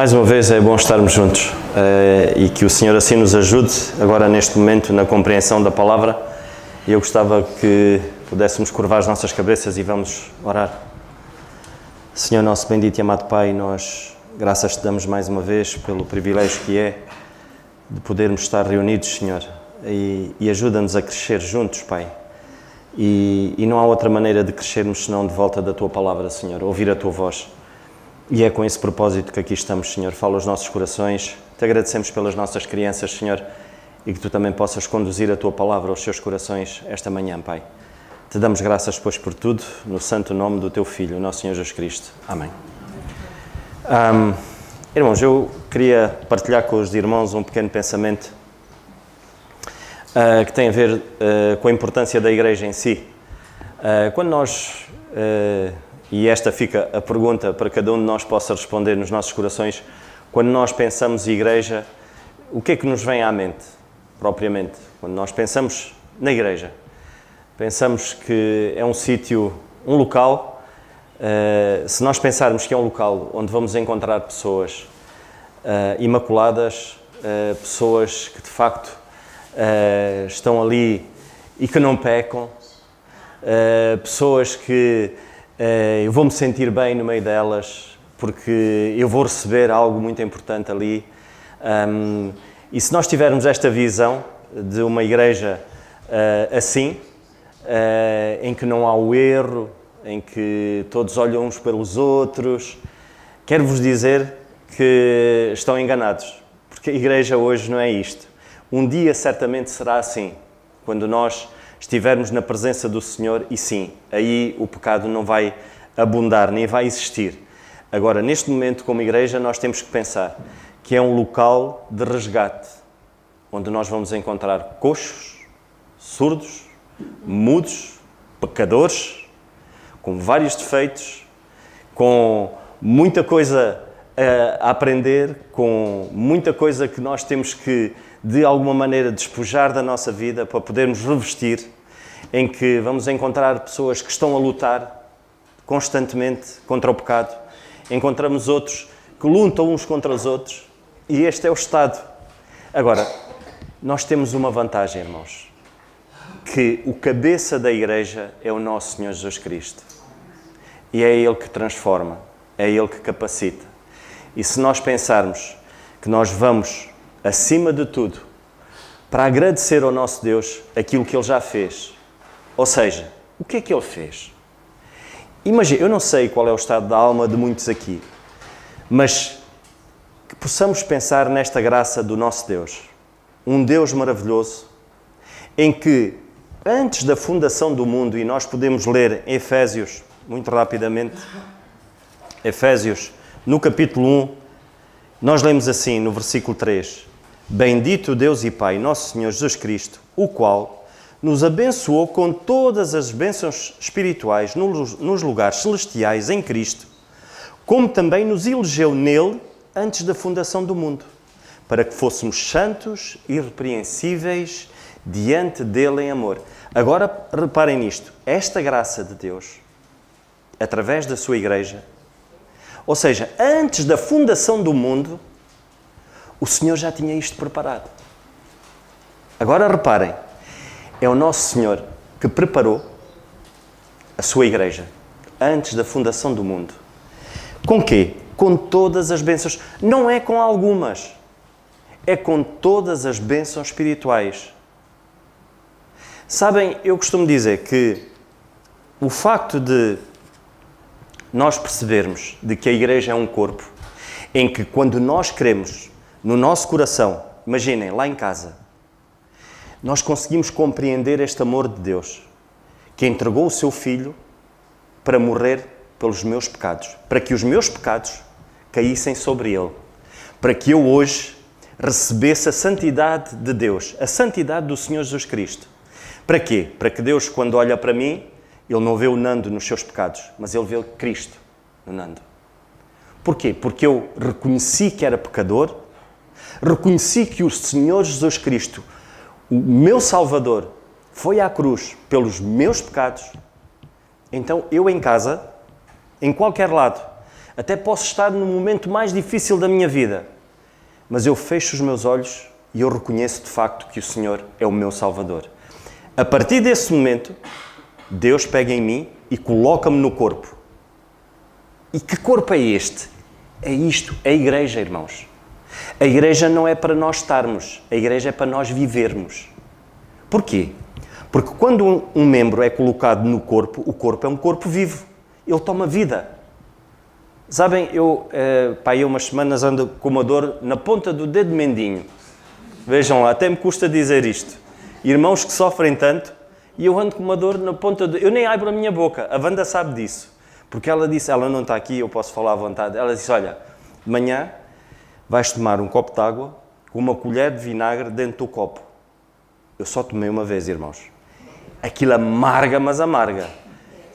Mais uma vez é bom estarmos juntos e que o Senhor assim nos ajude agora neste momento na compreensão da palavra. E eu gostava que pudéssemos curvar as nossas cabeças e vamos orar. Senhor nosso bendito e amado Pai, nós graças te damos mais uma vez pelo privilégio que é de podermos estar reunidos, Senhor, e ajuda-nos a crescer juntos, Pai. E não há outra maneira de crescermos senão de volta da Tua palavra, Senhor, ouvir a Tua voz. E é com esse propósito que aqui estamos, Senhor. Fala aos nossos corações. Te agradecemos pelas nossas crianças, Senhor, e que Tu também possas conduzir a Tua palavra aos seus corações esta manhã, Pai. Te damos graças, pois, por tudo, no santo nome do Teu Filho, o nosso Senhor Jesus Cristo. Amém. Irmãos, eu queria partilhar com os irmãos um pequeno pensamento que tem a ver com a importância da Igreja em si. Quando nós... E esta fica a pergunta para cada um de nós possa responder nos nossos corações. Quando nós pensamos Igreja, o que é que nos vem à mente, propriamente? Quando nós pensamos na Igreja, pensamos que é um sítio, um local, se nós pensarmos que é um local onde vamos encontrar pessoas imaculadas, pessoas que de facto estão ali e que não pecam, pessoas que eu vou-me sentir bem no meio delas, porque eu vou receber algo muito importante ali. E se nós tivermos esta visão de uma igreja assim, em que não há o erro, em que todos olham uns pelos outros, quero-vos dizer que estão enganados, porque a igreja hoje não é isto. Um dia certamente será assim, quando nós estivermos na presença do Senhor, e sim, aí o pecado não vai abundar, nem vai existir. Agora, neste momento, como igreja, nós temos que pensar que é um local de resgate, onde nós vamos encontrar coxos, surdos, mudos, pecadores, com vários defeitos, com muita coisa a aprender, com muita coisa que nós temos que, de alguma maneira, despojar da nossa vida para podermos revestir, em que vamos encontrar pessoas que estão a lutar constantemente contra o pecado. Encontramos outros que lutam uns contra os outros e este é o estado. Agora, nós temos uma vantagem, irmãos, que o cabeça da igreja é o nosso Senhor Jesus Cristo. E é Ele que transforma, é Ele que capacita. E se nós pensarmos que nós vamos, acima de tudo, para agradecer ao nosso Deus aquilo que Ele já fez. Ou seja, o que é que Ele fez? Imagina, eu não sei qual é o estado da alma de muitos aqui, mas que possamos pensar nesta graça do nosso Deus. Um Deus maravilhoso, em que antes da fundação do mundo, e nós podemos ler em Efésios, muito rapidamente, Efésios, no capítulo 1, nós lemos assim, no versículo 3, Bendito Deus e Pai, nosso Senhor Jesus Cristo, o qual nos abençoou com todas as bênçãos espirituais nos lugares celestiais em Cristo, como também nos elegeu nele antes da fundação do mundo, para que fôssemos santos e irrepreensíveis diante dele em amor. Agora, reparem nisto, esta graça de Deus, através da sua igreja, ou seja, antes da fundação do mundo, o Senhor já tinha isto preparado. Agora reparem, é o nosso Senhor que preparou a sua igreja antes da fundação do mundo. Com quê? Com todas as bênçãos. Não é com algumas, é com todas as bênçãos espirituais. Sabem, eu costumo dizer que o facto de nós percebermos de que a igreja é um corpo, em que quando nós queremos no nosso coração, imaginem, lá em casa, nós conseguimos compreender este amor de Deus, que entregou o seu Filho para morrer pelos meus pecados, para que os meus pecados caíssem sobre Ele, para que eu hoje recebesse a santidade de Deus, a santidade do Senhor Jesus Cristo. Para quê? Para que Deus, quando olha para mim, Ele não vê o Nando nos seus pecados, mas Ele vê Cristo no Nando. Porquê? Porque eu reconheci que era pecador, reconheci que o Senhor Jesus Cristo, o meu Salvador, foi à cruz pelos meus pecados. Então eu em casa, em qualquer lado, Até posso estar no momento mais difícil da minha vida. Mas eu fecho os meus olhos e eu reconheço de facto que o Senhor é o meu Salvador. A partir desse momento, Deus pega em mim e coloca-me no corpo. E que corpo é este? É isto, é a igreja, irmãos. A igreja não é para nós estarmos, a igreja é para nós vivermos. Porquê? Porque quando um membro é colocado no corpo, o corpo é um corpo vivo. Ele toma vida. Sabem, eu umas semanas ando com uma dor na ponta do dedo mindinho. Vejam lá, até me custa dizer isto. Irmãos que sofrem tanto, e eu ando com uma dor na ponta do... Eu nem abro a minha boca, a Wanda sabe disso. Porque ela disse, ela não está aqui, eu posso falar à vontade. Ela disse, olha, de manhã vais tomar um copo de água com uma colher de vinagre dentro do copo. Eu só tomei uma vez, irmãos. Aquilo amarga, mas amarga.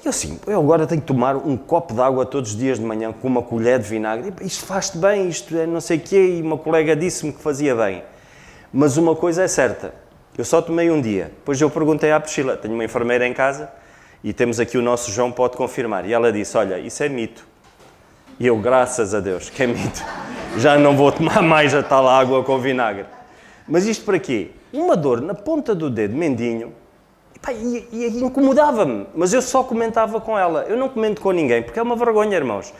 E assim, eu agora tenho que tomar um copo de água todos os dias de manhã com uma colher de vinagre. Isto faz-te bem, isto é não sei o quê, e uma colega disse-me que fazia bem. Mas uma coisa é certa, eu só tomei um dia. Depois eu perguntei à Priscila, tenho uma enfermeira em casa, e temos aqui o nosso João, pode confirmar. E ela disse, olha, isso é mito. E eu, graças a Deus, que é mito. Já não vou tomar mais a tal água com vinagre. Mas isto para quê? Uma dor na ponta do dedo mindinho, e incomodava-me, mas eu só comentava com ela. Eu não comento com ninguém, porque é uma vergonha, irmãos.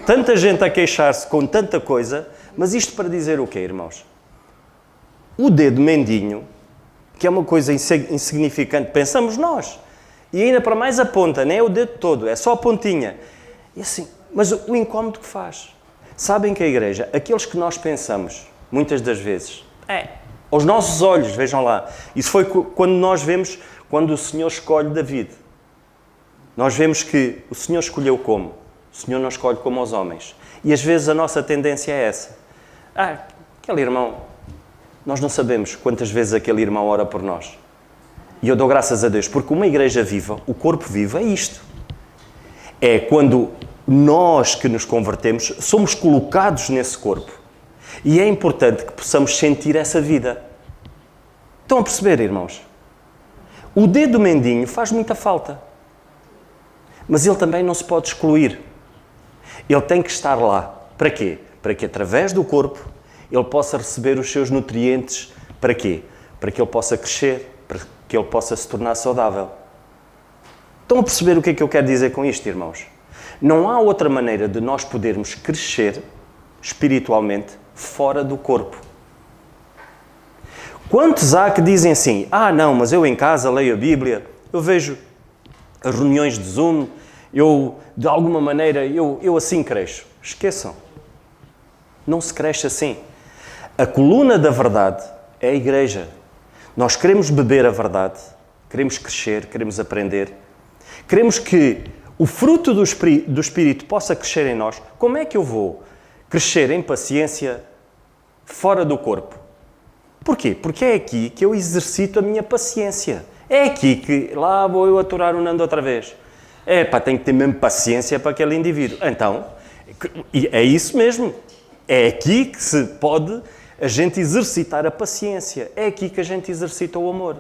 Tanta gente a queixar-se com tanta coisa, mas isto para dizer o quê, irmãos? O dedo mindinho, que é uma coisa insignificante, pensamos nós, e ainda para mais a ponta, nem é o dedo todo, é só a pontinha. E assim, mas o incómodo que faz. Sabem que a igreja, aqueles que nós pensamos, muitas das vezes, aos nossos olhos, vejam lá. Isso foi quando nós vemos, quando o Senhor escolhe David. Nós vemos que o Senhor escolheu como? O Senhor não escolhe como aos homens. E às vezes a nossa tendência é essa. Aquele irmão, nós não sabemos quantas vezes aquele irmão ora por nós. E eu dou graças a Deus, porque uma igreja viva, o corpo vivo, é isto. É quando nós que nos convertemos, somos colocados nesse corpo. E é importante que possamos sentir essa vida. Estão a perceber, irmãos? O dedo mindinho faz muita falta. Mas ele também não se pode excluir. Ele tem que estar lá. Para quê? Para que através do corpo ele possa receber os seus nutrientes. Para quê? Para que ele possa crescer, para que ele possa se tornar saudável. Estão a perceber o que é que eu quero dizer com isto, irmãos? Não há outra maneira de nós podermos crescer espiritualmente fora do corpo. Quantos há que dizem assim, não, mas eu em casa leio a Bíblia, eu vejo as reuniões de Zoom, eu, de alguma maneira, eu assim cresço. Esqueçam. Não se cresce assim. A coluna da verdade é a igreja. Nós queremos beber a verdade, queremos crescer, queremos aprender, queremos que o fruto do Espírito possa crescer em nós. Como é que eu vou crescer em paciência fora do corpo? Porquê? Porque é aqui que eu exercito a minha paciência. É aqui que, lá vou eu aturar o Nando outra vez. Tenho que ter mesmo paciência para aquele indivíduo. Então, é isso mesmo. É aqui que se pode a gente exercitar a paciência. É aqui que a gente exercita o amor.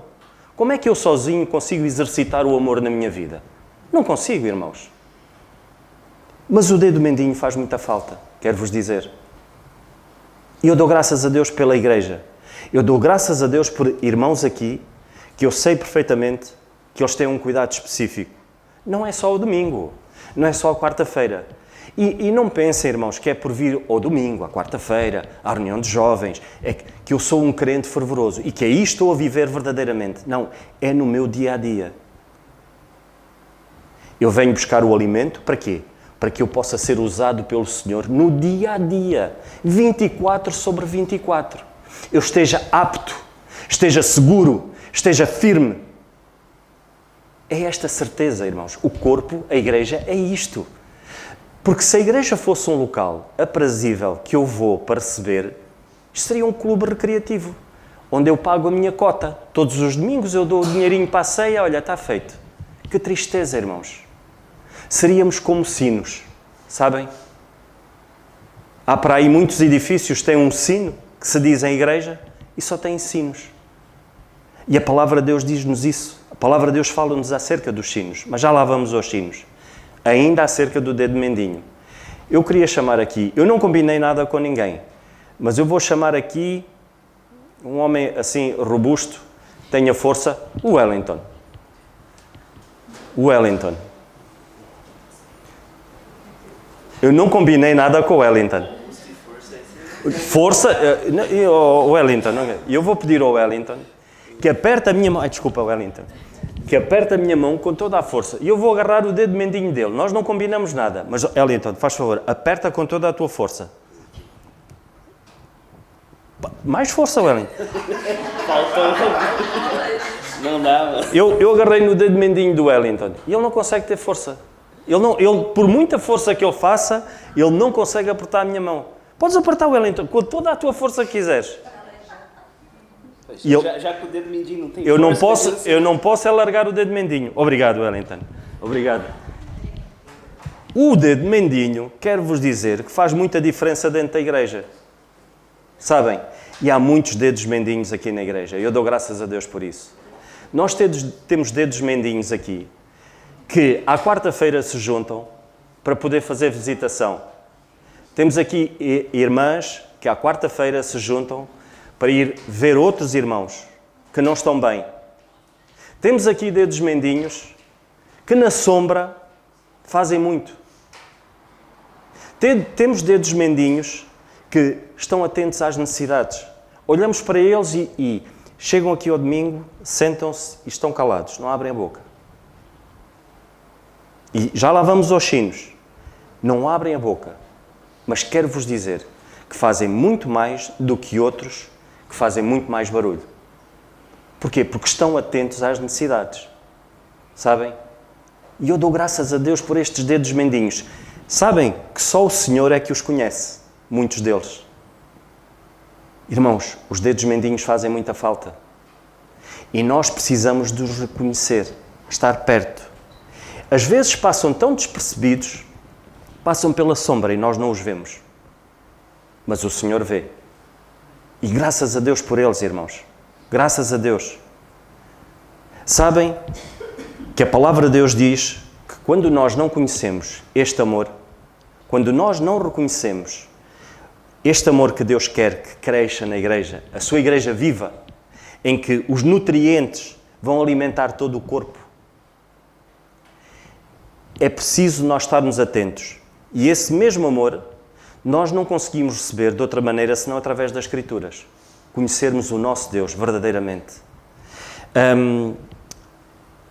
Como é que eu sozinho consigo exercitar o amor na minha vida? Não consigo, irmãos. Mas o dedo mindinho faz muita falta, quero-vos dizer. E eu dou graças a Deus pela igreja. Eu dou graças a Deus por irmãos aqui, que eu sei perfeitamente que eles têm um cuidado específico. Não é só o domingo, não é só a quarta-feira. E não pensem, irmãos, que é por vir ao domingo, à quarta-feira, à reunião de jovens, é que eu sou um crente fervoroso e que aí estou a viver verdadeiramente. Não, é no meu dia-a-dia. Eu venho buscar o alimento, para quê? Para que eu possa ser usado pelo Senhor no dia-a-dia, 24/24. Eu esteja apto, esteja seguro, esteja firme. É esta certeza, irmãos. O corpo, a igreja, é isto. Porque se a igreja fosse um local aprazível que eu vou para receber, isto seria um clube recreativo, onde eu pago a minha cota. Todos os domingos eu dou o dinheirinho para a ceia, olha, está feito. Que tristeza, irmãos. Seríamos como sinos, sabem? Há para aí muitos edifícios que têm um sino, que se diz em igreja, e só têm sinos. E a palavra de Deus diz-nos isso. A palavra de Deus fala-nos acerca dos sinos, mas já lá vamos aos sinos. Ainda acerca do dedo mindinho. Eu queria chamar aqui, eu não combinei nada com ninguém, mas eu vou chamar aqui um homem assim robusto, tenha força, o Wellington. O Wellington. Eu não combinei nada com o Wellington. Força, o Wellington, eu vou pedir ao Wellington que aperte a minha mão, desculpa Wellington, que aperte a minha mão com toda a força e eu vou agarrar o dedo mendinho dele, nós não combinamos nada, mas Wellington, faz favor, aperta com toda a tua força. Mais força, Wellington. Faltou. Não dá. Eu agarrei no dedo mendinho do Wellington e ele não consegue ter força. Ele, por muita força que eu faça, ele não consegue apertar a minha mão. Podes apertar o Wellington com toda a tua força que quiseres. Já que o dedo mindinho não tem força... Eu não posso alargar o dedo mendinho. Obrigado, Wellington. Obrigado. O dedo mendinho, quero-vos dizer, que faz muita diferença dentro da igreja. Sabem? E há muitos dedos mendinhos aqui na igreja. Eu dou graças a Deus por isso. Nós temos dedos mendinhos aqui que à quarta-feira se juntam para poder fazer visitação. Temos aqui irmãs que à quarta-feira se juntam para ir ver outros irmãos que não estão bem. Temos aqui dedos mendinhos que na sombra fazem muito. Temos dedos mendinhos que estão atentos às necessidades. Olhamos para eles e chegam aqui ao domingo, sentam-se e estão calados, não abrem a boca. E já lá vamos aos sinos. Não abrem a boca. Mas quero-vos dizer que fazem muito mais do que outros que fazem muito mais barulho. Porquê? Porque estão atentos às necessidades. Sabem? E eu dou graças a Deus por estes dedos mendinhos. Sabem que só o Senhor é que os conhece. Muitos deles. Irmãos, os dedos mendinhos fazem muita falta. E nós precisamos de os reconhecer. Estar perto. Às vezes passam tão despercebidos, passam pela sombra e nós não os vemos. Mas o Senhor vê. E graças a Deus por eles, irmãos. Graças a Deus. Sabem que a palavra de Deus diz que quando nós não conhecemos este amor, quando nós não reconhecemos este amor que Deus quer que cresça na igreja, a sua igreja viva, em que os nutrientes vão alimentar todo o corpo, é preciso nós estarmos atentos. E esse mesmo amor nós não conseguimos receber de outra maneira senão através das Escrituras. Conhecermos o nosso Deus verdadeiramente.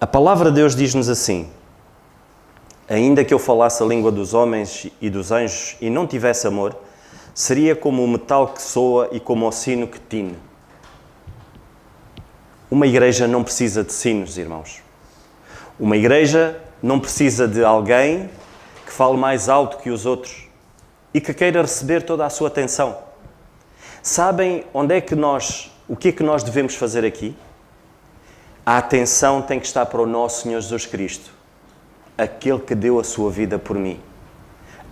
A palavra de Deus diz-nos assim: ainda que eu falasse a língua dos homens e dos anjos e não tivesse amor, seria como o metal que soa e como o sino que tine. Uma igreja não precisa de sinos, irmãos. Uma igreja não precisa de alguém que fale mais alto que os outros e que queira receber toda a sua atenção. Sabem onde é que o que é que nós devemos fazer aqui? A atenção tem que estar para o nosso Senhor Jesus Cristo, aquele que deu a sua vida por mim.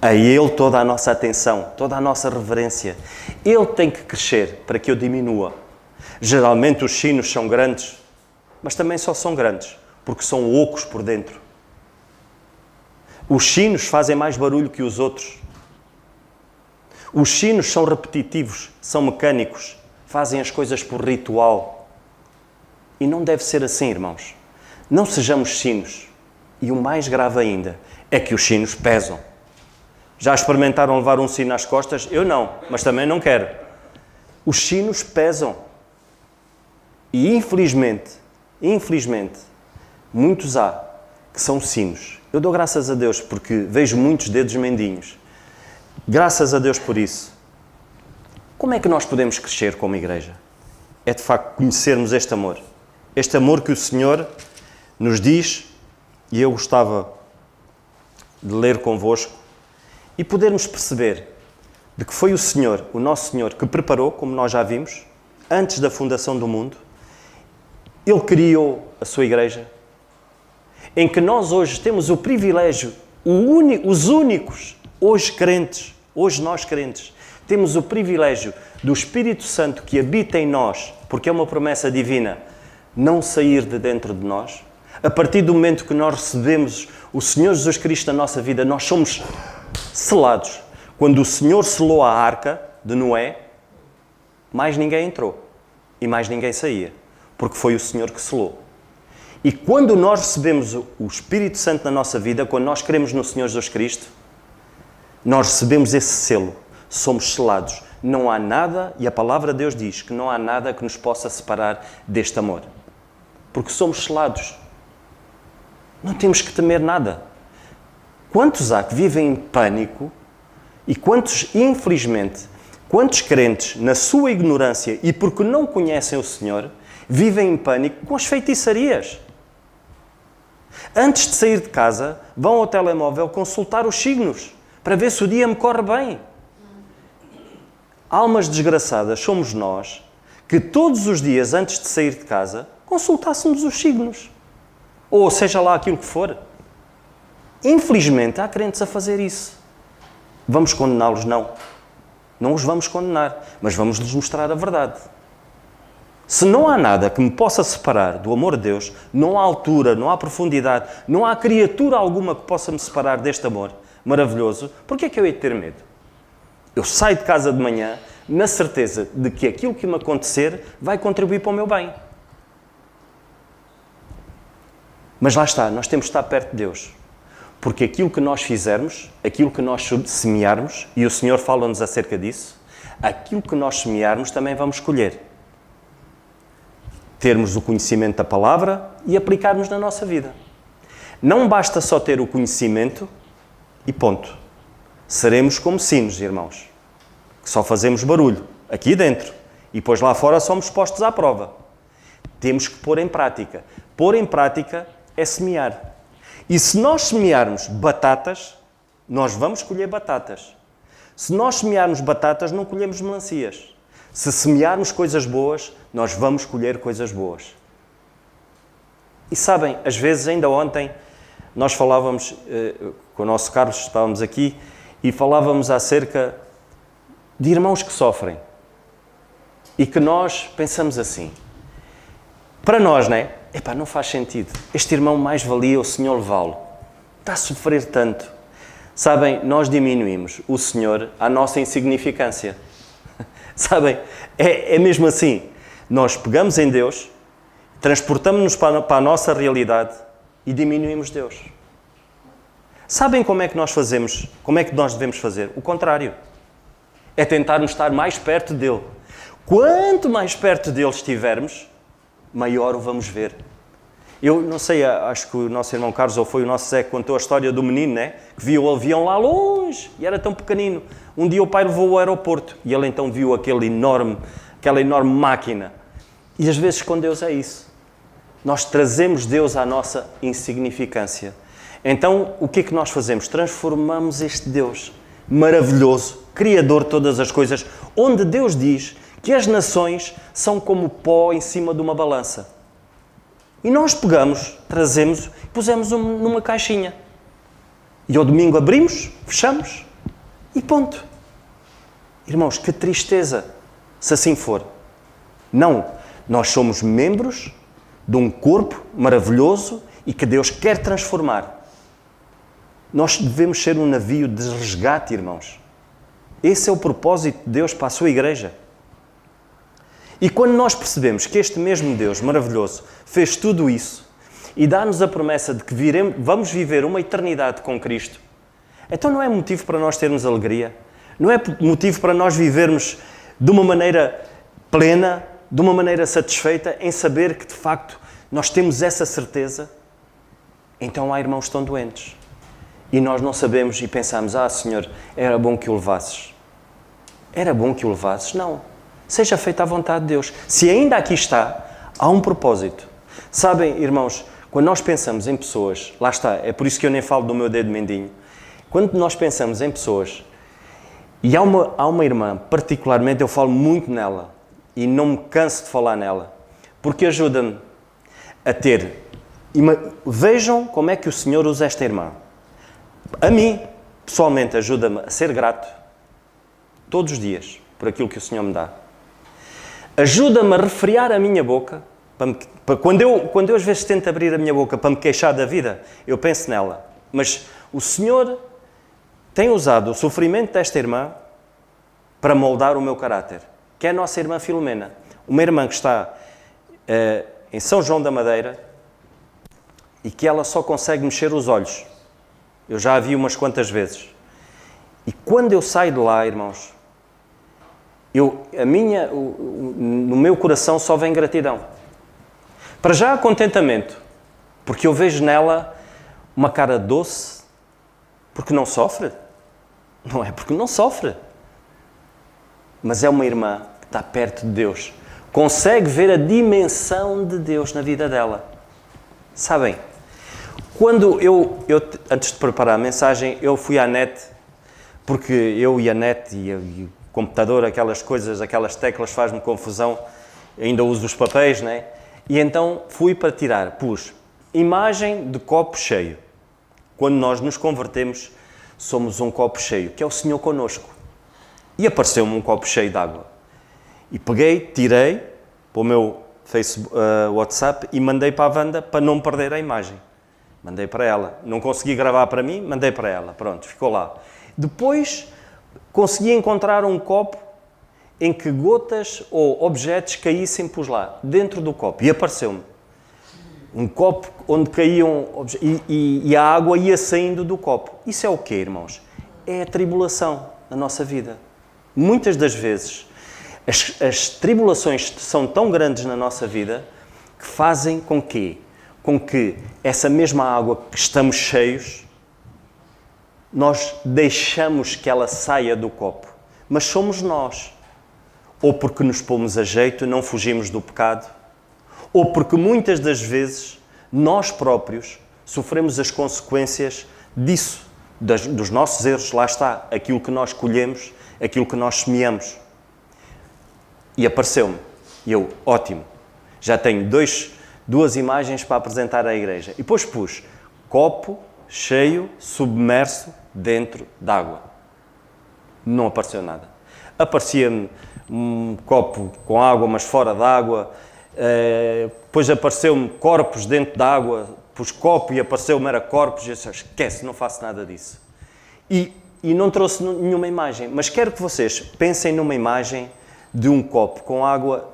A Ele toda a nossa atenção, toda a nossa reverência. Ele tem que crescer para que eu diminua. Geralmente os sinos são grandes, mas também só são grandes porque são ocos por dentro. Os sinos fazem mais barulho que os outros. Os sinos são repetitivos, são mecânicos, fazem as coisas por ritual. E não deve ser assim, irmãos. Não sejamos sinos. E o mais grave ainda é que os sinos pesam. Já experimentaram levar um sino nas costas? Eu não, mas também não quero. Os sinos pesam. E infelizmente, muitos há que são sinos. Eu dou graças a Deus porque vejo muitos dedos mendinhos. Graças a Deus por isso. Como é que nós podemos crescer como igreja? É de facto conhecermos este amor. Este amor que o Senhor nos diz, e eu gostava de ler convosco, e podermos perceber de que foi o Senhor, o nosso Senhor, que preparou, como nós já vimos, antes da fundação do mundo. Ele criou a sua igreja, em que nós hoje temos o privilégio, os únicos, hoje crentes, hoje nós crentes, temos o privilégio do Espírito Santo que habita em nós, porque é uma promessa divina, não sair de dentro de nós. A partir do momento que nós recebemos o Senhor Jesus Cristo na nossa vida, nós somos Selados. Quando o Senhor selou a arca de Noé, mais ninguém entrou e mais ninguém saía, porque foi o Senhor que selou. E quando nós recebemos o Espírito Santo na nossa vida, quando nós cremos no Senhor Jesus Cristo, nós recebemos esse selo, somos selados. Não há nada, e a palavra de Deus diz que não há nada que nos possa separar deste amor. Porque somos selados. Não temos que temer nada. Quantos há que vivem em pânico e quantos, infelizmente, quantos crentes, na sua ignorância e porque não conhecem o Senhor, vivem em pânico com as feitiçarias? Antes de sair de casa, vão ao telemóvel consultar os signos para ver se o dia me corre bem. Almas desgraçadas somos nós que todos os dias, antes de sair de casa, consultássemos os signos. Ou seja lá aquilo que for. Infelizmente, há crentes a fazer isso. Vamos condená-los? Não. Não os vamos condenar, mas vamos lhes mostrar a verdade. Se não há nada que me possa separar do amor de Deus, não há altura, não há profundidade, não há criatura alguma que possa me separar deste amor maravilhoso, por que é que eu hei de ter medo? Eu saio de casa de manhã na certeza de que aquilo que me acontecer vai contribuir para o meu bem. Mas lá está, nós temos de estar perto de Deus. Porque aquilo que nós fizermos, aquilo que nós semearmos, e o Senhor fala-nos acerca disso, aquilo que nós semearmos também vamos colher. Termos o conhecimento da palavra e aplicarmos na nossa vida. Não basta só ter o conhecimento e ponto. Seremos como sinos, irmãos, que só fazemos barulho, aqui dentro, e depois lá fora somos postos à prova. Temos que pôr em prática. Pôr em prática é semear. E se nós semearmos batatas, nós vamos colher batatas. Se nós semearmos batatas, não colhemos melancias. Se semearmos coisas boas, nós vamos colher coisas boas. E sabem, às vezes, ainda ontem, nós falávamos, com o nosso Carlos, estávamos aqui, e falávamos acerca de irmãos que sofrem. E que nós pensamos assim, para nós, não é? Epá, não faz sentido. Este irmão mais valia o Senhor levá-lo. Está a sofrer tanto. Sabem, nós diminuímos o Senhor à nossa insignificância. Sabem, é mesmo assim. Nós pegamos em Deus, transportamos-nos para a nossa realidade e diminuímos Deus. Sabem como é que nós fazemos? Como é que nós devemos fazer? O contrário. É tentarmos estar mais perto dele. Quanto mais perto dele estivermos, maior o vamos ver. Eu não sei, acho que o nosso irmão Carlos, ou foi o nosso Zé, que contou a história do menino, né? Que viu o avião lá longe e era tão pequenino. Um dia o pai levou ao aeroporto e ele então viu aquela enorme máquina. E às vezes com Deus é isso. Nós trazemos Deus à nossa insignificância. Então, o que é que nós fazemos? Transformamos este Deus maravilhoso, Criador de todas as coisas, onde Deus diz que as nações são como pó em cima de uma balança. E nós pegamos, trazemos e pusemos numa caixinha. E ao domingo abrimos, fechamos e ponto. Irmãos, que tristeza se assim for. Não, nós somos membros de um corpo maravilhoso e que Deus quer transformar. Nós devemos ser um navio de resgate, irmãos. Esse é o propósito de Deus para a sua igreja. E quando nós percebemos que este mesmo Deus maravilhoso fez tudo isso e dá-nos a promessa de que vamos viver uma eternidade com Cristo, então não é motivo para nós termos alegria? Não é motivo para nós vivermos de uma maneira plena, de uma maneira satisfeita, em saber que de facto nós temos essa certeza? Então há irmãos que estão doentes e nós não sabemos e pensamos, Senhor, era bom que o levasses. Era bom que o levasses? Não. Seja feita a vontade de Deus. Se ainda aqui está, há um propósito. Sabem, irmãos, quando nós pensamos em pessoas, lá está, é por isso que eu nem falo do meu dedo mindinho. Quando nós pensamos em pessoas, e há uma irmã, particularmente, eu falo muito nela, e não me canso de falar nela, porque ajuda-me a ter... Vejam como é que o Senhor usa esta irmã. A mim, pessoalmente, ajuda-me a ser grato, todos os dias, por aquilo que o Senhor me dá. Ajuda-me a refrear a minha boca. Quando eu às vezes tento abrir a minha boca para me queixar da vida, eu penso nela. Mas o Senhor tem usado o sofrimento desta irmã para moldar o meu caráter, que é a nossa irmã Filomena. Uma irmã que está em São João da Madeira e que ela só consegue mexer os olhos. Eu já a vi umas quantas vezes. E quando eu saio de lá, irmãos, no meu coração só vem gratidão. Para já, contentamento, porque eu vejo nela uma cara doce, porque não sofre. Não é porque não sofre. Mas é uma irmã que está perto de Deus. Consegue ver a dimensão de Deus na vida dela. Sabem, quando eu antes de preparar a mensagem, eu fui à net, porque eu e a net e o computador, aquelas coisas, aquelas teclas faz-me confusão, ainda uso os papéis, não é? E então fui para tirar, pus imagem de copo cheio. Quando nós nos convertemos, somos um copo cheio, que é o Senhor connosco. E apareceu-me um copo cheio de água. E peguei, tirei para o meu Facebook, WhatsApp e mandei para a Wanda para não perder a imagem. Mandei para ela. Não consegui gravar para mim, mandei para ela. Pronto, ficou lá. Depois consegui encontrar um copo em que gotas ou objetos caíssem, pus lá, dentro do copo. E apareceu-me. Um copo onde caíam e a água ia saindo do copo. Isso é o quê, irmãos? É a tribulação na nossa vida. Muitas das vezes, as tribulações são tão grandes na nossa vida que fazem com que essa mesma água que estamos cheios, nós deixamos que ela saia do copo. Mas somos nós. Ou porque nos pomos a jeito, não fugimos do pecado, ou porque muitas das vezes nós próprios sofremos as consequências disso, dos nossos erros. Lá está, aquilo que nós colhemos, aquilo que nós semeamos. E apareceu-me. E eu, ótimo, já tenho duas imagens para apresentar à igreja. E depois pus copo cheio, submerso, dentro d'água. Não apareceu nada. Aparecia-me um copo com água, mas fora d'água. Depois apareceu-me corpos dentro d'água. Pus copo e apareceu-me era corpos. Eu disse, esquece, não faço nada disso. E não trouxe nenhuma imagem. Mas quero que vocês pensem numa imagem de um copo com água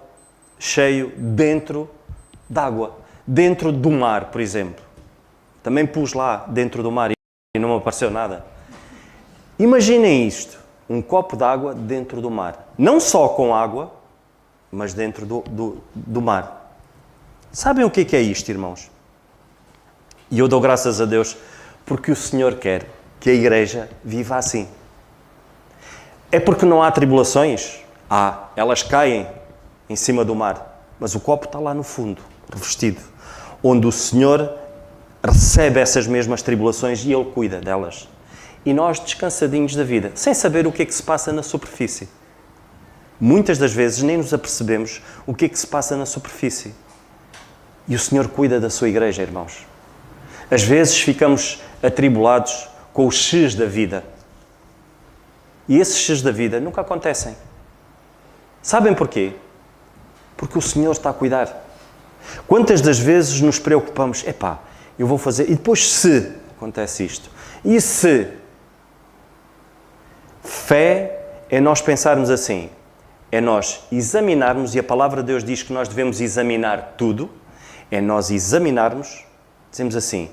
cheio dentro d'água. Dentro do mar, por exemplo. Também pus lá dentro do mar e não me apareceu nada. Imaginem isto. Um copo de água dentro do mar. Não só com água, mas dentro do mar. Sabem o que é isto, irmãos? E eu dou graças a Deus porque o Senhor quer que a igreja viva assim. É porque não há tribulações? Elas caem em cima do mar. Mas o copo está lá no fundo, revestido. Onde o Senhor recebe essas mesmas tribulações e Ele cuida delas. E nós descansadinhos da vida, sem saber o que é que se passa na superfície. Muitas das vezes nem nos apercebemos o que é que se passa na superfície. E o Senhor cuida da sua igreja, irmãos. Às vezes ficamos atribulados com os X da vida. E esses X da vida nunca acontecem. Sabem porquê? Porque o Senhor está a cuidar. Quantas das vezes nos preocupamos, eu vou fazer, e depois se acontece isto, e se? Fé é nós pensarmos assim, é nós examinarmos, e a palavra de Deus diz que nós devemos examinar tudo, é nós examinarmos, dizemos assim,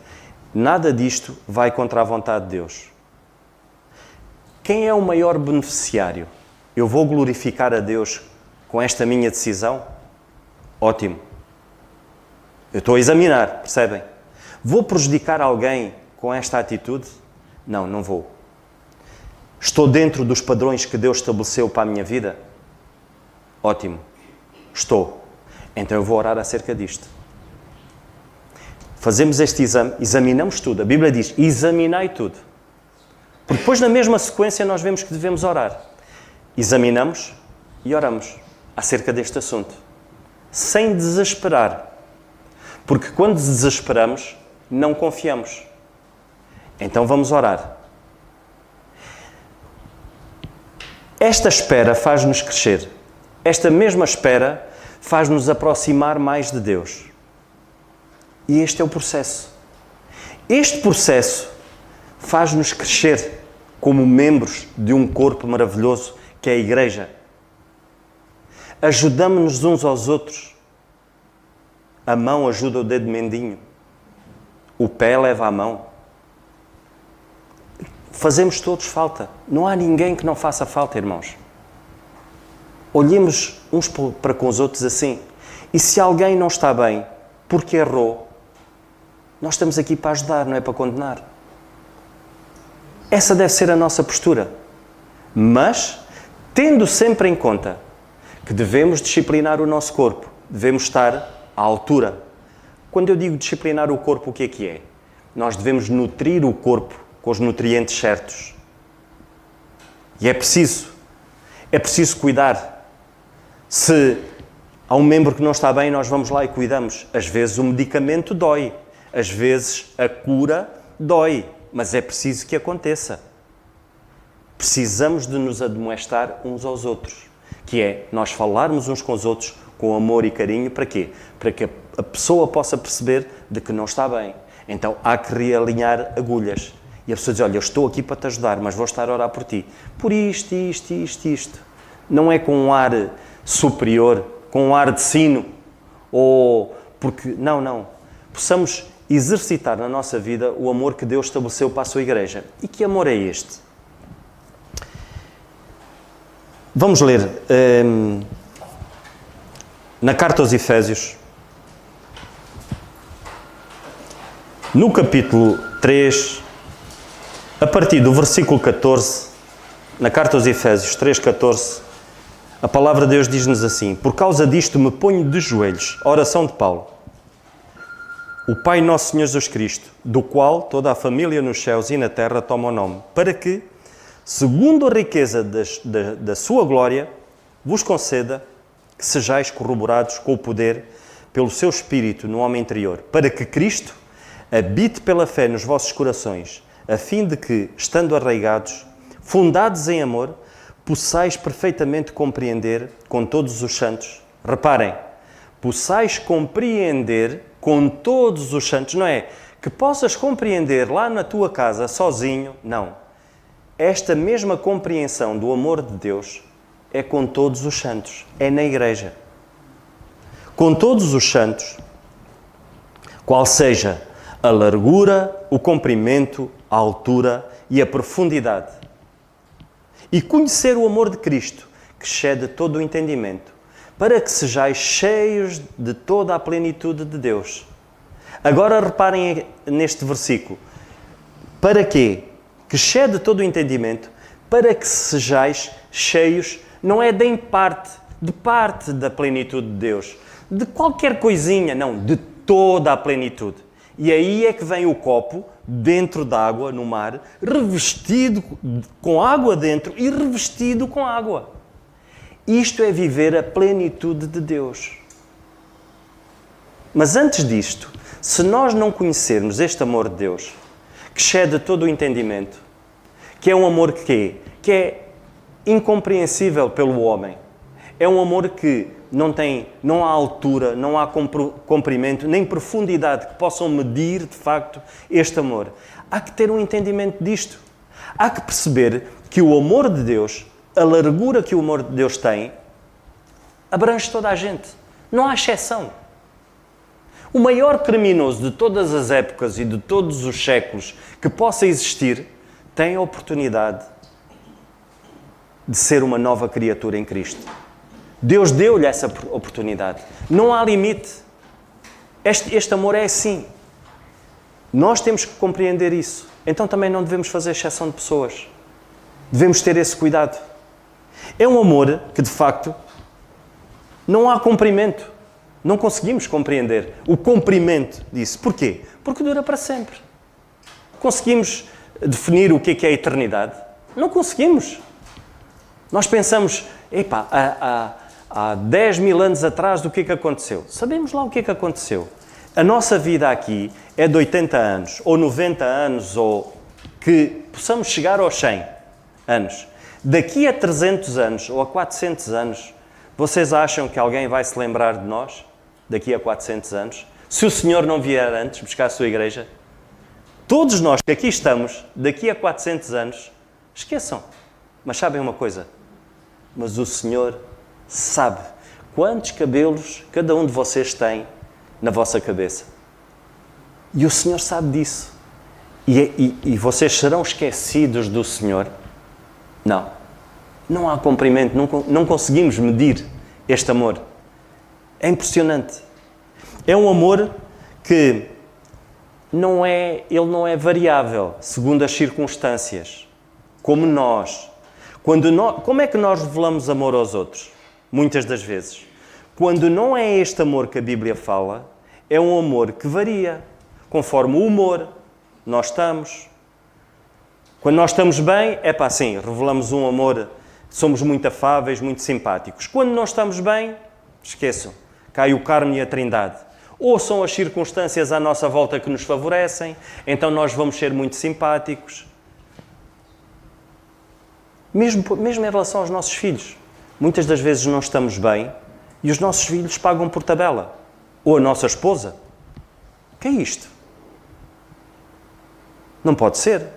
nada disto vai contra a vontade de Deus. Quem é o maior beneficiário? Eu vou glorificar a Deus com esta minha decisão? Ótimo. Eu estou a examinar, percebem? Vou prejudicar alguém com esta atitude? Não, não vou. Estou dentro dos padrões que Deus estabeleceu para a minha vida? Ótimo. Estou. Então eu vou orar acerca disto. Fazemos este exame, examinamos tudo. A Bíblia diz, examinai tudo. Porque depois na mesma sequência nós vemos que devemos orar. Examinamos e oramos acerca deste assunto. Sem desesperar. Porque quando desesperamos, não confiamos. Então vamos orar. Esta espera faz-nos crescer. Esta mesma espera faz-nos aproximar mais de Deus. E este é o processo. Este processo faz-nos crescer como membros de um corpo maravilhoso que é a igreja. Ajudamos-nos uns aos outros. A mão ajuda o dedo mindinho. O pé leva a mão. Fazemos todos falta. Não há ninguém que não faça falta, irmãos. Olhemos uns para com os outros assim. E se alguém não está bem, porque errou, nós estamos aqui para ajudar, não é para condenar. Essa deve ser a nossa postura. Mas, tendo sempre em conta que devemos disciplinar o nosso corpo, devemos estar à altura. Quando eu digo disciplinar o corpo, o que é? Nós devemos nutrir o corpo com os nutrientes certos. E é preciso cuidar. Se há um membro que não está bem, nós vamos lá e cuidamos. Às vezes o medicamento dói, às vezes a cura dói, mas é preciso que aconteça. Precisamos de nos admoestar uns aos outros, que é nós falarmos uns com os outros com amor e carinho. Para quê? Para que a pessoa possa perceber de que não está bem. Então há que realinhar agulhas. E a pessoa diz, olha, eu estou aqui para te ajudar, mas vou estar a orar por ti. Por isto. Não é com um ar superior, com um ar de sino, ou porque... Não. Possamos exercitar na nossa vida o amor que Deus estabeleceu para a sua igreja. E que amor é este? Vamos ler na carta aos Efésios, no capítulo 3, a partir do versículo 14, na carta aos Efésios 3,14, a palavra de Deus diz-nos assim: por causa disto me ponho de joelhos, a oração de Paulo, o Pai nosso Senhor Jesus Cristo, do qual toda a família nos céus e na terra toma o nome, para que, segundo a riqueza da sua glória, vos conceda que sejais corroborados com o poder pelo seu Espírito no homem interior, para que Cristo habite pela fé nos vossos corações, a fim de que, estando arraigados, fundados em amor, possais perfeitamente compreender com todos os santos. Reparem, possais compreender com todos os santos, não é que possas compreender lá na tua casa sozinho, não. Esta mesma compreensão do amor de Deus é com todos os santos, é na igreja. Com todos os santos, qual seja a largura, o comprimento, a altura e a profundidade. E conhecer o amor de Cristo, que excede todo o entendimento, para que sejais cheios de toda a plenitude de Deus. Agora reparem neste versículo. Para quê? Que excede todo o entendimento, para que sejais cheios, não é de parte da plenitude de Deus, de qualquer coisinha, não, de toda a plenitude. E aí é que vem o copo, dentro d'água, no mar, revestido com água dentro e revestido com água. Isto é viver a plenitude de Deus. Mas antes disto, se nós não conhecermos este amor de Deus, que excede todo o entendimento, que é um amor que é incompreensível pelo homem, é um amor que não há altura, não há comprimento, nem profundidade que possam medir, de facto, este amor. Há que ter um entendimento disto. Há que perceber que o amor de Deus, a largura que o amor de Deus tem, abrange toda a gente. Não há exceção. O maior criminoso de todas as épocas e de todos os séculos que possa existir, tem a oportunidade de ser uma nova criatura em Cristo. Deus deu-lhe essa oportunidade. Não há limite. Este amor é assim. Nós temos que compreender isso. Então também não devemos fazer exceção de pessoas. Devemos ter esse cuidado. É um amor que, de facto, não há comprimento. Não conseguimos compreender o comprimento disso. Porquê? Porque dura para sempre. Conseguimos definir o que é a eternidade? Não conseguimos. Nós pensamos, há 10 mil anos atrás, o que é que aconteceu? Sabemos lá o que é que aconteceu. A nossa vida aqui é de 80 anos, ou 90 anos, ou que possamos chegar aos 100 anos. Daqui a 300 anos, ou a 400 anos, vocês acham que alguém vai se lembrar de nós? Daqui a 400 anos? Se o Senhor não vier antes buscar a sua igreja? Todos nós que aqui estamos, daqui a 400 anos, Esqueçam. Mas sabem uma coisa? Mas o Senhor sabe quantos cabelos cada um de vocês tem na vossa cabeça. E o Senhor sabe disso. E vocês serão esquecidos do Senhor? Não. Não há comprimento, não conseguimos medir este amor. É impressionante. É um amor que ele não é variável segundo as circunstâncias, como nós. Como é que nós revelamos amor aos outros? Muitas das vezes. Quando não é este amor que a Bíblia fala, é um amor que varia, conforme o humor nós estamos. Quando nós estamos bem, sim, revelamos um amor, somos muito afáveis, muito simpáticos. Quando não estamos bem, esqueçam, cai o Carmo e a Trindade. Ou são as circunstâncias à nossa volta que nos favorecem, então nós vamos ser muito simpáticos. Mesmo em relação aos nossos filhos. Muitas das vezes não estamos bem e os nossos filhos pagam por tabela. Ou a nossa esposa. O que é isto? Não pode ser.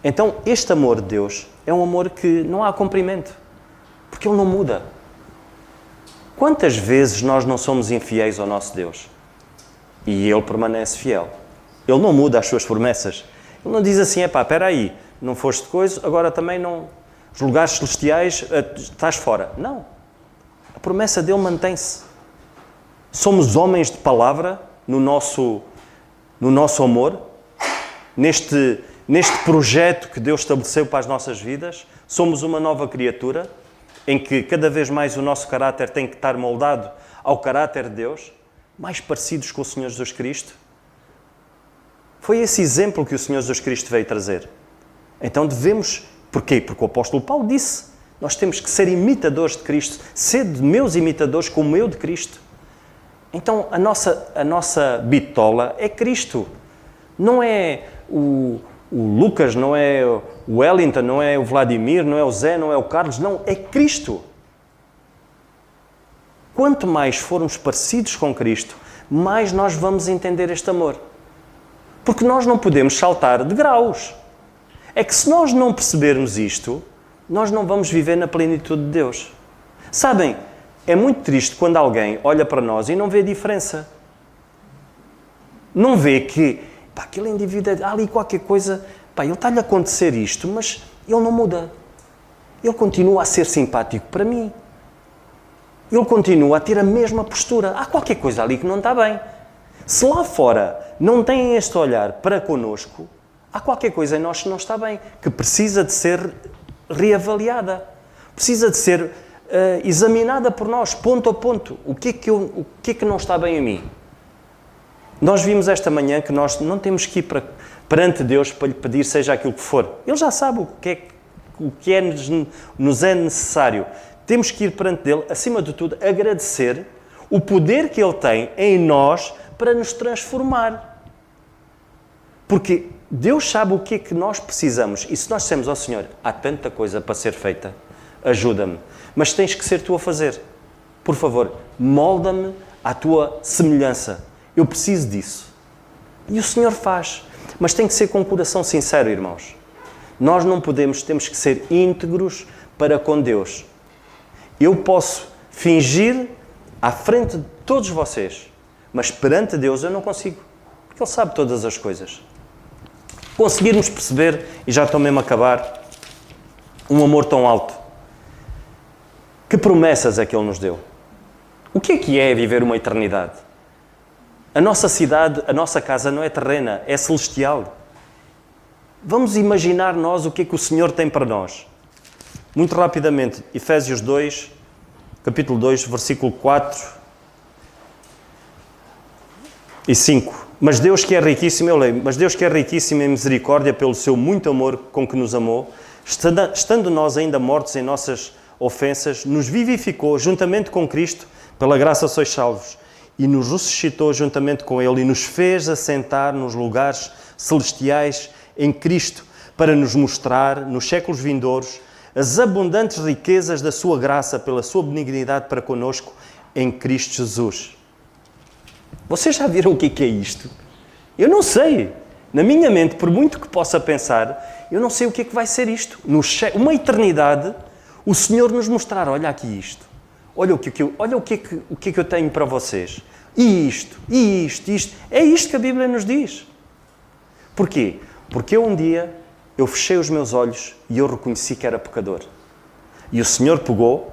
Então, este amor de Deus é um amor que não há comprimento. Porque Ele não muda. Quantas vezes nós não somos infiéis ao nosso Deus? E Ele permanece fiel. Ele não muda as suas promessas. Ele não diz assim, espera aí, não foste coisa, agora também não... Os lugares celestiais, estás fora. Não. A promessa dele mantém-se. Somos homens de palavra no nosso amor, neste projeto que Deus estabeleceu para as nossas vidas. Somos uma nova criatura, em que cada vez mais o nosso caráter tem que estar moldado ao caráter de Deus, mais parecidos com o Senhor Jesus Cristo. Foi esse exemplo que o Senhor Jesus Cristo veio trazer. Então devemos... Porquê? Porque o apóstolo Paulo disse, nós temos que ser imitadores de Cristo, ser meus imitadores como eu de Cristo. Então a nossa bitola é Cristo. Não é o Lucas, não é o Wellington, não é o Vladimir, não é o Zé, não é o Carlos, não, é Cristo. Quanto mais formos parecidos com Cristo, mais nós vamos entender este amor. Porque nós não podemos saltar de graus. É que se nós não percebermos isto, nós não vamos viver na plenitude de Deus. Sabem, é muito triste quando alguém olha para nós e não vê a diferença. Não vê que, aquele indivíduo, há ali qualquer coisa, ele está-lhe a acontecer isto, mas ele não muda. Ele continua a ser simpático para mim. Ele continua a ter a mesma postura. Há qualquer coisa ali que não está bem. Se lá fora não têm este olhar para connosco, há qualquer coisa em nós que não está bem, que precisa de ser reavaliada, precisa de ser examinada por nós, ponto a ponto. O que é que não está bem em mim? Nós vimos esta manhã que nós não temos que ir perante Deus para lhe pedir seja aquilo que for. Ele já sabe o que nos é necessário. Temos que ir perante Ele, acima de tudo, agradecer o poder que Ele tem em nós para nos transformar. Porque Deus sabe o que é que nós precisamos. E se nós dissemos ao Senhor, há tanta coisa para ser feita, ajuda-me, mas tens que ser tu a fazer. Por favor, molda-me à tua semelhança. Eu preciso disso. E o Senhor faz. Mas tem que ser com um coração sincero, irmãos. Nós não podemos, temos que ser íntegros para com Deus. Eu posso fingir à frente de todos vocês, mas perante Deus eu não consigo. Porque Ele sabe todas as coisas. Conseguirmos perceber, e já estou mesmo a acabar, um amor tão alto. Que promessas é que Ele nos deu? O que é viver uma eternidade? A nossa cidade, a nossa casa não é terrena, é celestial. Vamos imaginar nós o que é que o Senhor tem para nós. Muito rapidamente, Efésios 2, capítulo 2, versículo 4 e 5. Mas Deus que é riquíssimo, eu leio, mas Deus que é riquíssimo em misericórdia pelo seu muito amor com que nos amou, estando nós ainda mortos em nossas ofensas, nos vivificou juntamente com Cristo, pela graça sois salvos, e nos ressuscitou juntamente com Ele e nos fez assentar nos lugares celestiais em Cristo, para nos mostrar, nos séculos vindouros, as abundantes riquezas da sua graça pela sua benignidade para conosco em Cristo Jesus. Vocês já viram o que é isto? Eu não sei. Na minha mente, por muito que possa pensar, eu não sei o que é que vai ser isto. Uma eternidade, o Senhor nos mostrar, olha aqui isto. Olha o que é que eu tenho para vocês. E isto. É isto que a Bíblia nos diz. Porquê? Porque um dia, eu fechei os meus olhos e eu reconheci que era pecador. E o Senhor pegou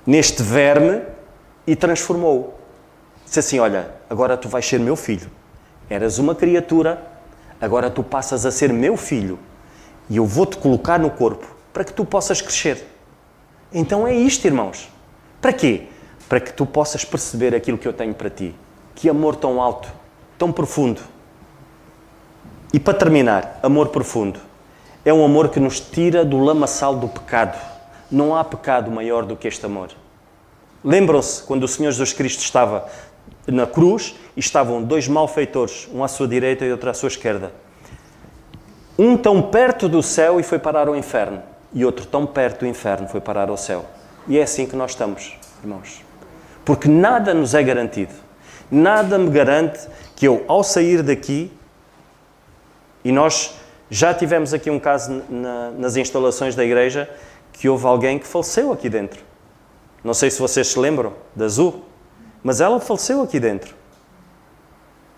neste verme e transformou-o. Disse assim, olha, agora tu vais ser meu filho. Eras uma criatura, agora tu passas a ser meu filho. E eu vou-te colocar no corpo para que tu possas crescer. Então é isto, irmãos. Para quê? Para que tu possas perceber aquilo que eu tenho para ti. Que amor tão alto, tão profundo. E para terminar, amor profundo. É um amor que nos tira do lamaçal do pecado. Não há pecado maior do que este amor. Lembram-se quando o Senhor Jesus Cristo estava na cruz e estavam dois malfeitores, um à sua direita e outro à sua esquerda. Um tão perto do céu e foi parar ao inferno, e outro tão perto do inferno foi parar ao céu. E é assim que nós estamos, irmãos. Porque nada nos é garantido. Nada me garante que eu, ao sair daqui, e nós já tivemos aqui um caso nas instalações da igreja, que houve alguém que faleceu aqui dentro. Não sei se vocês se lembram, da Azul, mas ela faleceu aqui dentro.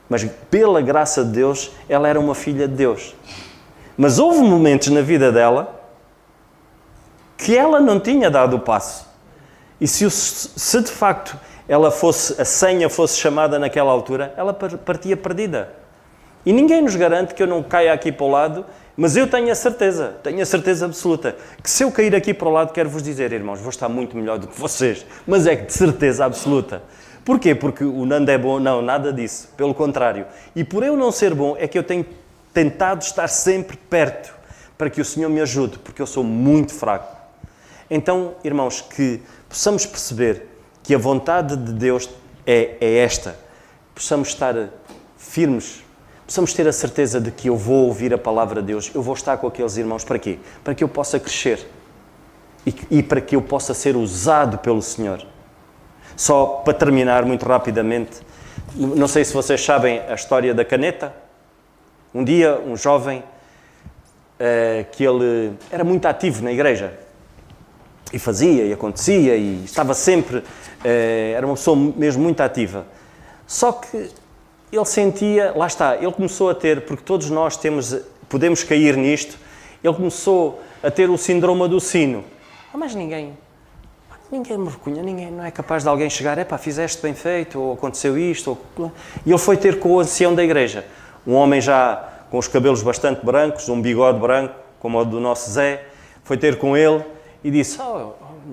Mas pela graça de Deus, ela era uma filha de Deus. Mas houve momentos na vida dela que ela não tinha dado o passo. E se de facto a senha fosse chamada naquela altura, ela partia perdida. E ninguém nos garante que eu não caia aqui para o lado, mas eu tenho a certeza absoluta, que se eu cair aqui para o lado, quero vos dizer, irmãos, vou estar muito melhor do que vocês. Mas é de certeza absoluta. Porquê? Porque o Nando é bom? Não, nada disso. Pelo contrário. E por eu não ser bom, é que eu tenho tentado estar sempre perto, para que o Senhor me ajude, porque eu sou muito fraco. Então, irmãos, que possamos perceber que a vontade de Deus é esta. Possamos estar firmes, possamos ter a certeza de que eu vou ouvir a palavra de Deus, eu vou estar com aqueles irmãos. Para quê? Para que eu possa crescer e para que eu possa ser usado pelo Senhor. Só para terminar muito rapidamente, não sei se vocês sabem a história da caneta. Um dia, um jovem, que ele era muito ativo na igreja, e fazia, e acontecia, e estava sempre, era uma pessoa mesmo muito ativa. Só que ele sentia, lá está, ele começou a ter, porque todos nós podemos cair nisto, ele começou a ter o síndrome do sino. Mas ninguém me reconhece, ninguém não é capaz de alguém chegar, fizeste bem feito, ou aconteceu isto, E ele foi ter com o ancião da igreja, um homem já com os cabelos bastante brancos, um bigode branco, como o do nosso Zé, foi ter com ele e disse,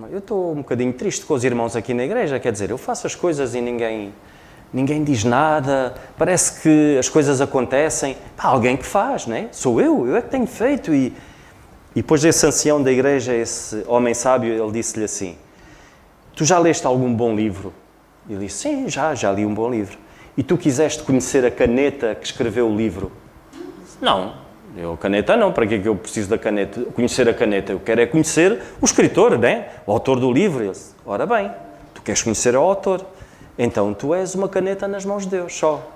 eu estou um bocadinho triste com os irmãos aqui na igreja, quer dizer, eu faço as coisas e ninguém diz nada, parece que as coisas acontecem, alguém que faz, não é? Sou eu é que tenho feito. E depois esse ancião da igreja, esse homem sábio, ele disse-lhe assim, tu já leste algum bom livro? Ele disse, sim, já li um bom livro. E tu quiseste conhecer a caneta que escreveu o livro? Não, a caneta não, para que é que eu preciso da caneta? Conhecer a caneta, eu quero é conhecer o escritor, né? O autor do livro. Ele disse, ora bem, tu queres conhecer o autor, então tu és uma caneta nas mãos de Deus, só.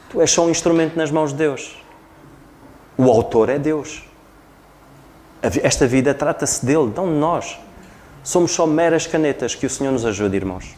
Tu és só um instrumento nas mãos de Deus. O autor é Deus. Esta vida trata-se dele, não de nós. Somos só meras canetas. Que o Senhor nos ajude, irmãos.